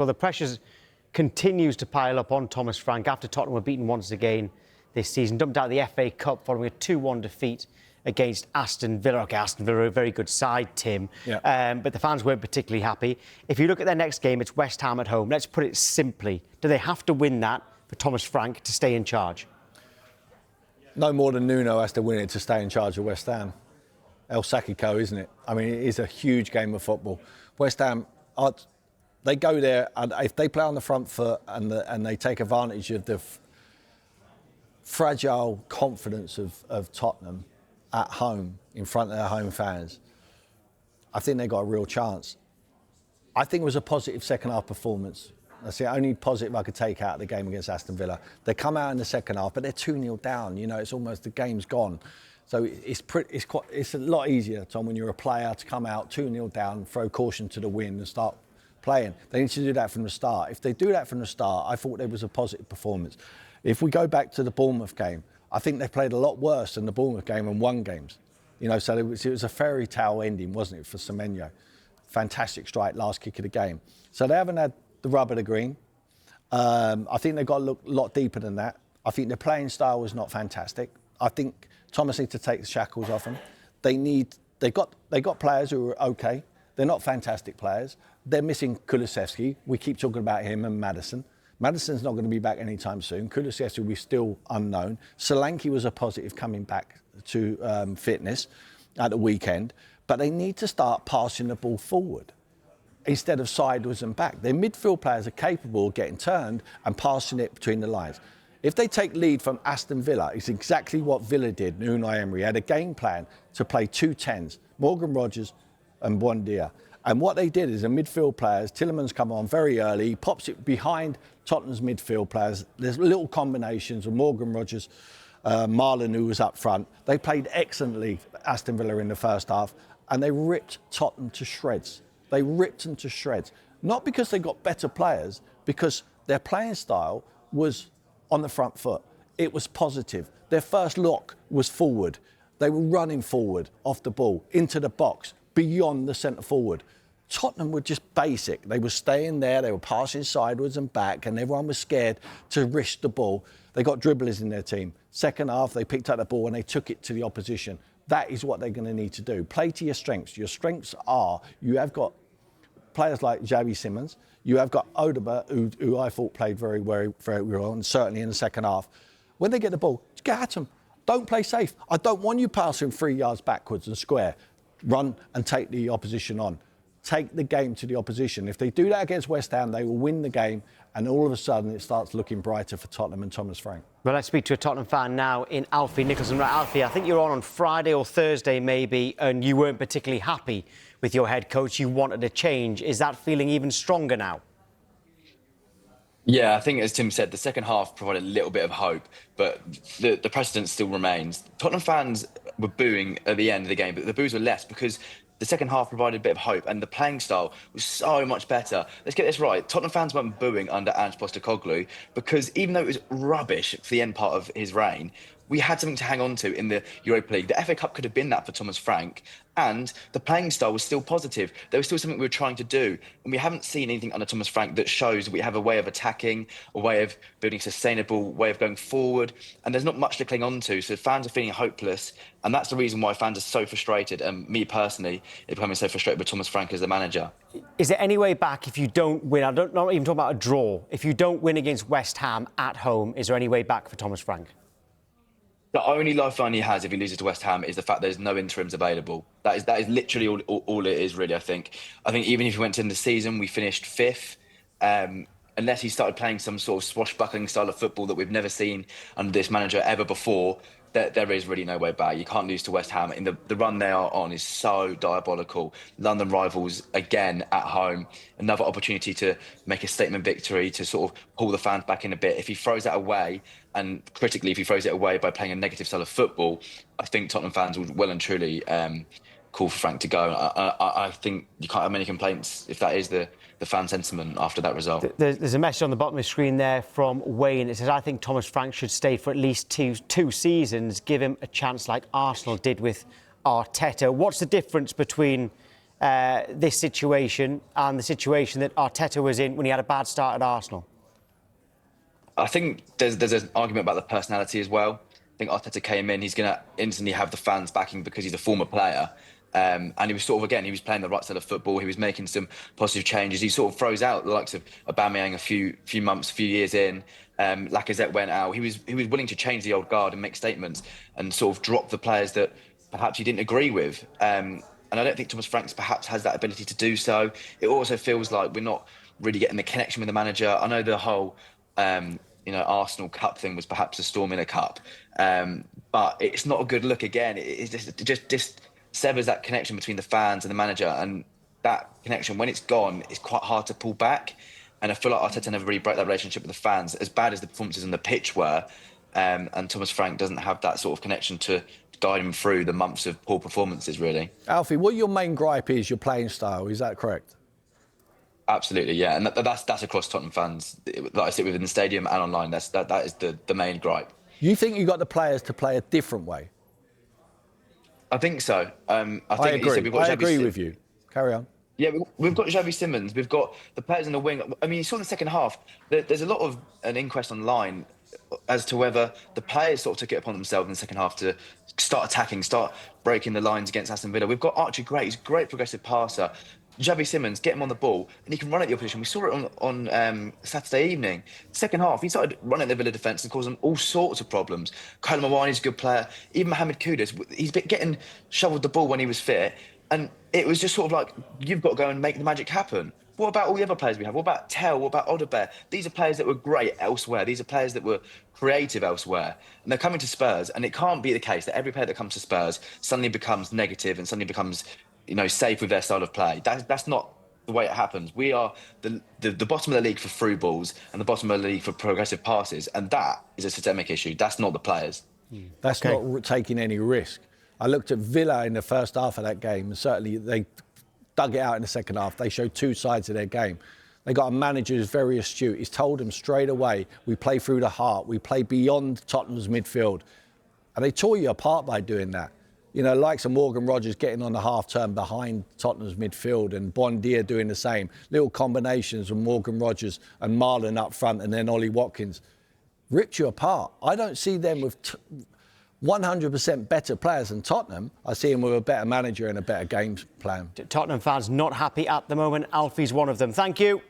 Well, the pressure continues to pile up on Thomas Frank after Tottenham were beaten once again this season. Dumped out the FA Cup following a 2-1 defeat against Aston Villa. OK, Aston Villa are a very good side, Tim. Yeah. But the fans weren't particularly happy. If you look at their next game, it's West Ham at home. Let's put it simply. Do they have to win that for Thomas Frank to stay in charge? No more than Nuno has to win it to stay in charge of West Ham. El Sackico, isn't it? I mean, it is a huge game of football. West Ham, they go there, and if they play on the front foot and they take advantage of the fragile confidence of Tottenham at home, in front of their home fans, I think they've got a real chance. I think it was a positive second-half performance. That's the only positive I could take out of the game against Aston Villa. They come out in the second half, but they're 2-0 down. You know, it's almost the game's gone. So it's a lot easier, Tom, when you're a player to come out 2-0 down, throw caution to the wind and start playing. They need to do that from the start. If they do that from the start, I thought there was a positive performance. If we go back to the Bournemouth game, I think they played a lot worse than the Bournemouth game and won games. You know, so it was a fairy tale ending, wasn't it, for Semenyo? Fantastic strike, last kick of the game. So they haven't had the rub of the green. I think they've got to look a lot deeper than that. I think their playing style was not fantastic. I think Thomas needs to take the shackles off them. They got players who are okay. They're not fantastic players. They're missing Kulusevski. We keep talking about him and Maddison. Maddison's not going to be back anytime soon. Kulusevski will be still unknown. Solanke was a positive coming back to fitness at the weekend. But they need to start passing the ball forward instead of sideways and back. Their midfield players are capable of getting turned and passing it between the lines. If they take lead from Aston Villa, it's exactly what Villa did. Unai Emery had a game plan to play 2 10s, Morgan Rogers and Buendia. And what they did is the midfield players, Tielemans come on very early, he pops it behind Tottenham's midfield players. There's little combinations with Morgan Rogers, Marlon, who was up front. They played excellently, Aston Villa, in the first half, and they ripped Tottenham to shreds. They ripped them to shreds. Not because they got better players, because their playing style was on the front foot. It was positive. Their first lock was forward. They were running forward off the ball, into the box, beyond the centre forward. Tottenham were just basic. They were staying there, they were passing sideways and back, and everyone was scared to risk the ball. They got dribblers in their team. Second half, they picked up the ball and they took it to the opposition. That is what they're going to need to do. Play to your strengths. Your strengths are, you have got players like Xavi Simons. You have got Odegaard, who I thought played very, very, very well, and certainly in the second half. When they get the ball, just get at them. Don't play safe. I don't want you passing 3 yards backwards and square. Run and take the opposition on. Take the game to the opposition. If they do that against West Ham, they will win the game, and all of a sudden it starts looking brighter for Tottenham and Thomas Frank. Well, let's speak to a Tottenham fan now in Alfie Nicholson. Right, Alfie, I think you're on Friday or Thursday maybe, and you weren't particularly happy with your head coach. You wanted a change. Is that feeling even stronger now? Yeah, I think, as Tim said, the second half provided a little bit of hope, but the precedent still remains. Tottenham fans were booing at the end of the game, but the boos were less because the second half provided a bit of hope and the playing style was so much better. Let's get this right. Tottenham fans weren't booing under Ange Postecoglou because even though it was rubbish for the end part of his reign, we had something to hang on to in the Europa League. The FA Cup could have been that for Thomas Frank, and the playing style was still positive. There was still something we were trying to do, and we haven't seen anything under Thomas Frank that shows we have a way of attacking, a way of building a sustainable way of going forward, and there's not much to cling on to, so fans are feeling hopeless, and that's the reason why fans are so frustrated, and me personally is becoming so frustrated with Thomas Frank as the manager. Is there any way back if you don't win? I'm not even talking about a draw. If you don't win against West Ham at home, is there any way back for Thomas Frank? The only lifeline he has if he loses to West Ham is the fact there's no interims available. That is literally all it is, really, I think. I think even if he went to end the season, we finished 5th, unless he started playing some sort of swashbuckling style of football that we've never seen under this manager ever before, there is really no way back. You can't lose to West Ham. And the run they are on is so diabolical. London rivals again at home. Another opportunity to make a statement victory, to sort of pull the fans back in a bit. If he throws that away, and critically, if he throws it away by playing a negative style of football, I think Tottenham fans would well and truly call for Frank to go. I think you can't have many complaints if that is the fan sentiment after that result. There's a message on the bottom of the screen there from Wayne. It says, I think Thomas Frank should stay for at least two seasons, give him a chance like Arsenal did with Arteta. What's the difference between this situation and the situation that Arteta was in when he had a bad start at Arsenal? I think there's an argument about the personality as well. I think Arteta came in, he's going to instantly have the fans backing because he's a former player. And he was sort of, again, he was playing the right side of football. He was making some positive changes. He sort of throws out the likes of Aubameyang a few years in. Lacazette went out. He was willing to change the old guard and make statements and sort of drop the players that perhaps he didn't agree with. And I don't think Thomas Franks perhaps has that ability to do so. It also feels like we're not really getting the connection with the manager. I know the whole Arsenal Cup thing was perhaps a storm in a cup, but it's not a good look again. It just severs that connection between the fans and the manager, and that connection, when it's gone, it's quite hard to pull back. And I feel like Arteta never really broke that relationship with the fans, as bad as the performances on the pitch were. And Thomas Frank doesn't have that sort of connection to guide him through the months of poor performances, really. Alfie, what your main gripe is your playing style, is that correct? Absolutely, yeah, and that's across Tottenham fans that I sit within the stadium and online. That is the main gripe. You think you got the players to play a different way? I think so. I agree. I agree with you. Carry on. Yeah, we've got Xavi Simons. We've got the players in the wing. I mean, you saw in the second half, there's a lot of an inquest online as to whether the players sort of took it upon themselves in the second half to start attacking, start breaking the lines against Aston Villa. We've got Archie Gray. He's a great progressive passer. Xavi Simons, get him on the ball, and he can run at the opposition. We saw it on Saturday evening. Second half, he started running at the Villa defence and causing all sorts of problems. Kyle Mawani's a good player. Even Mohamed Kudus, he's been getting shoveled the ball when he was fit. And it was just sort of like, you've got to go and make the magic happen. What about all the other players we have? What about Tell? What about Odebear? These are players that were great elsewhere. These are players that were creative elsewhere. And they're coming to Spurs, and it can't be the case that every player that comes to Spurs suddenly becomes negative and suddenly becomes, safe with their style of play. That's not the way it happens. We are the bottom of the league for through balls and the bottom of the league for progressive passes, and that is a systemic issue. That's not the players. That's not taking any risk. I looked at Villa in the first half of that game, and certainly they dug it out in the second half. They showed two sides of their game. They got a manager who's very astute. He's told them straight away, we play through the heart, we play beyond Tottenham's midfield. And they tore you apart by doing that. Like some Morgan Rogers getting on the half-turn behind Tottenham's midfield and Bondia doing the same. Little combinations with Morgan Rogers and Marlon up front and then Ollie Watkins. Ripped you apart. I don't see them with 100% better players than Tottenham. I see them with a better manager and a better game plan. Tottenham fans not happy at the moment. Alfie's one of them. Thank you.